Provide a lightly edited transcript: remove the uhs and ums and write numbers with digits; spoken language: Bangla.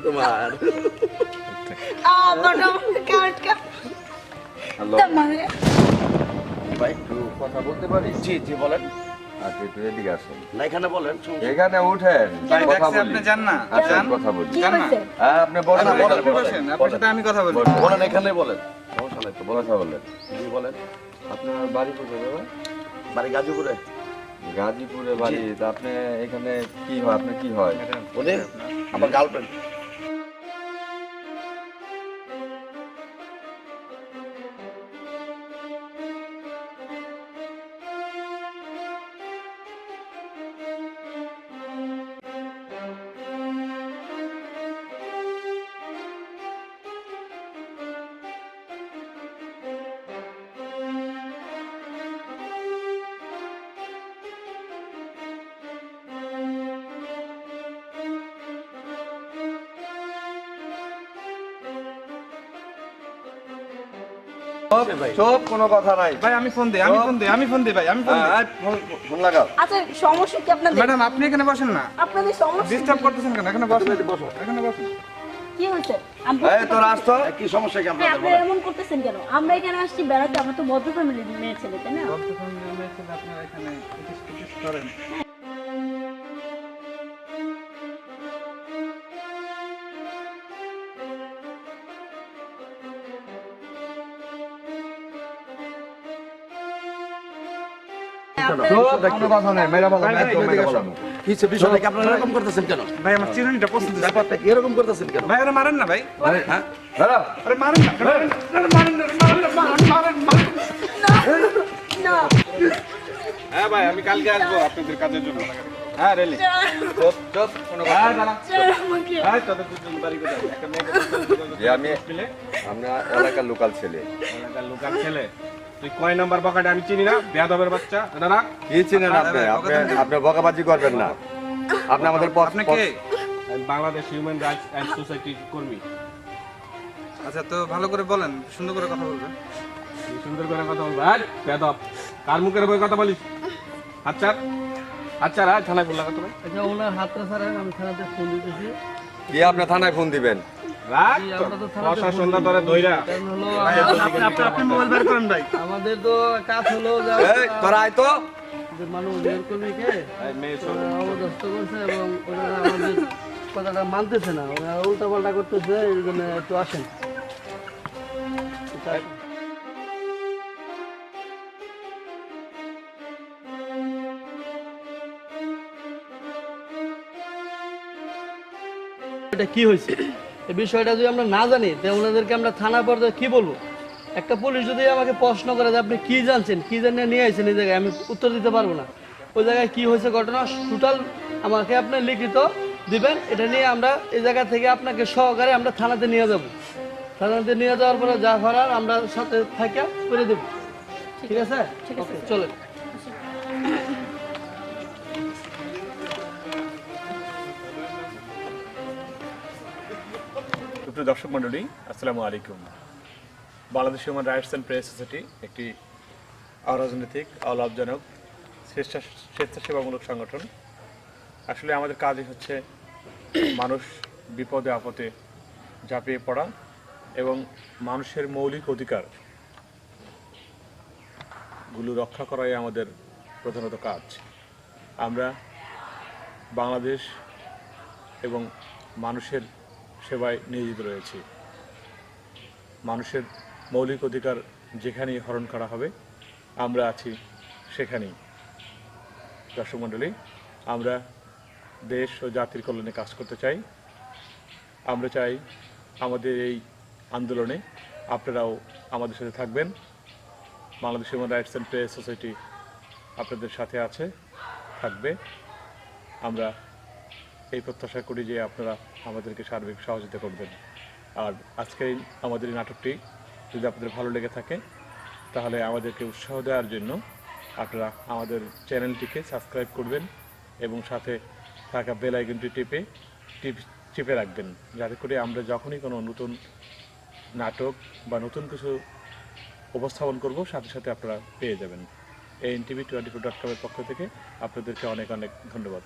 তোমার ভাই একটু কথা বলতে পারি? জি জি বলেন। আচ্ছা একটু এদিকে আসেন। না এখানে বলেন, এখানে উঠেন, ভাই কথা দেখছি বলি। আপনি যান না, আচ্ছা যান। কথা বলি। যান না। হ্যাঁ আপনি বলেন, না, বলেন, আপনি বসেন, আপনার সাথে আমি কথা বলি। বলেন এখানে বলেন, সমস্যা নাই তো, কথা বলেন। জি বলেন। আপনার বাড়ি কোথায় বাবা? বাড়ি গাজীপুরে। গাজীপুরে বাড়ি। তা আপনি এখানে কি হয়, আপনার কি হয়? উনি আমার গার্লফ্রেন্ড। চুপ, কোনো কথা নাই। ভাই আমি ফোন দিই, আমি ফোন দিই ভাই, আমি ফোন দিই। ফোন লাগাও। আচ্ছা সমস্যা কি আপনাদের? ম্যাডাম আপনি এখানে বসেন না, আপনাদের সমস্যা ডিস্টার্ব করতেছেন কেন? এখানে বসেন, এখানে বসেন। কি হয়েছে? এই তোর আসতো কি সমস্যা কি হ্যাঁ, আপনাদের আপনারা বলেন? এমন করতেছেন কেন? আমরা এখানে আসছি বেড়াতে, আমরা তো ভদ্র ফ্যামিলির মেয়ে ছেলে, তাই না? আপনারা এখানে ইটিস করেন। চুপ, কোনো কথা নাই। মেরা বলো, মেরা বলো। কি হচ্ছে বিষয়টা কি আপনারা এরকম করতেছেন কেন? ভাই আমার চিরুনিটা পছন্দ হয়েছে। ব্যাপারটা কি এরকম করতেছেন কেন? ভাই আরে মারেন না ভাই, হ্যাঁ দাঁড়া। আরে মারেন না, মারেন না। না হ্যাঁ ভাই আমি কালকে আসবো আপনাদের কাজের জন্য। হ্যাঁ রেলি। চুপ, চুপ, কোনো কথা নাই। দাঁড়া। আমাকে হ্যাঁ তোদের দুজন বাড়ি কোথায়? একটা মেয়েকে পছন্দ করে যে আমি মিলে আমরা এলাকার লোকাল ছেলে। এলাকার লোকাল ছেলে। তুই কয় নাম্বার বকাটে আমি চিনি না, বেয়াদবের বাচ্চা। দাঁড়া। কি চিনেন আপনি? আপনি বকাবাজি করবেন না। আপনি আমাদের আপনি কে? আমি Bangladesh human rights and society কর্মী। আচ্ছা তো ভালো করে বলেন, সুন্দর করে কথা বলবেন। সুন্দর করে কথা বলবেন। আয় বেয়াদব, কার মুখের উপর কথা বলিস? আচ্ছা আচ্ছা রাজ থানায় বললা কথা ভাই। আচ্ছা ওনার হাতটা ছাড়েন, আমি থানাতে ফোন দিতেছি। কি আপনি থানায় ফোন দিবেন? রাজ আমরা তো থানাতে প্রশাসনটা ধরে ধইরা। কারণ হলো আপনি মোবাইল বের করেন ভাই। আমাদের তো কাজ হলো যে এই তোরা আয় তো। যে মানুষ বের কর্মীকে এই মেয়ে অবদস্ত করছে এবং ওনারা আমাদের কথাটা মানতেছে না, ওনারা উল্টা পাল্টা করতেছে, এই জন্য একটু আসেন। এটা কি হয়েছে এই বিষয়টা যদি আমরা না জানি তাহলে ওনাদেরকে আমরা থানা পর্যায়ে কি বলবো? একটা পুলিশ যদি আমাকে প্রশ্ন করে যে আপনি কি জানছেন, কি জানিয়ে নিয়ে আসছেন এই জায়গায়, আমি উত্তর দিতে পারবো না। ওই জায়গায় কি হয়েছে ঘটনা টোটাল আমাকে আপনি লিখিত দিবেন, এটা নিয়ে আমরা এই জায়গা থেকে আপনাকে সহকারে আমরা থানাতে নিয়ে যাব। থানাতে নিয়ে যাওয়ার পরে যা করার আমরা সাথে থাকা করে দেব। ঠিক আছে? ওকে চলে। সুপ্রিয় দর্শক মণ্ডলী, আসসালামু আলাইকুম। Bangladesh human rights and press society একটি অরাজনৈতিক, অলাভজনক স্বেচ্ছাসেবামূলক সংগঠন। আসলে আমাদের কাজই হচ্ছে মানুষ বিপদে আপদে ঝাঁপিয়ে পড়া এবং মানুষের মৌলিক অধিকারগুলো রক্ষা করাই আমাদের প্রধানত কাজ। আমরা বাংলাদেশ এবং মানুষের সেবায় নিয়োজিত রয়েছি। মানুষের মৌলিক অধিকার যেখানেই হরণ করা হবে আমরা আছি সেখানেই। দর্শক মণ্ডলী, আমরা দেশ ও জাতির কল্যাণে কাজ করতে চাই। আমরা চাই আমাদের এই আন্দোলনে আপনারাও আমাদের সাথে থাকবেন। Bangladesh human rights and press society আপনাদের সাথে আছে। থাকবে। আমরা এই প্রত্যাশা করি যে আপনারা আমাদেরকে সার্বিক সহযোগিতা করবেন। আর আজকের আমাদের এই নাটকটি যদি আপনাদের ভালো লেগে থাকে তাহলে আমাদেরকে উৎসাহ দেওয়ার জন্য আপনারা আমাদের চ্যানেলটিকে সাবস্ক্রাইব করবেন এবং সাথে থাকা বেল আইকনটি টিপে রাখবেন, যাতে করে আমরা যখনই কোনো নতুন নাটক বা নতুন কিছু উপস্থাপন করব সাথে সাথে আপনারা পেয়ে যাবেন। ANTV24.com এর পক্ষ থেকে আপনাদেরকে অনেক অনেক ধন্যবাদ।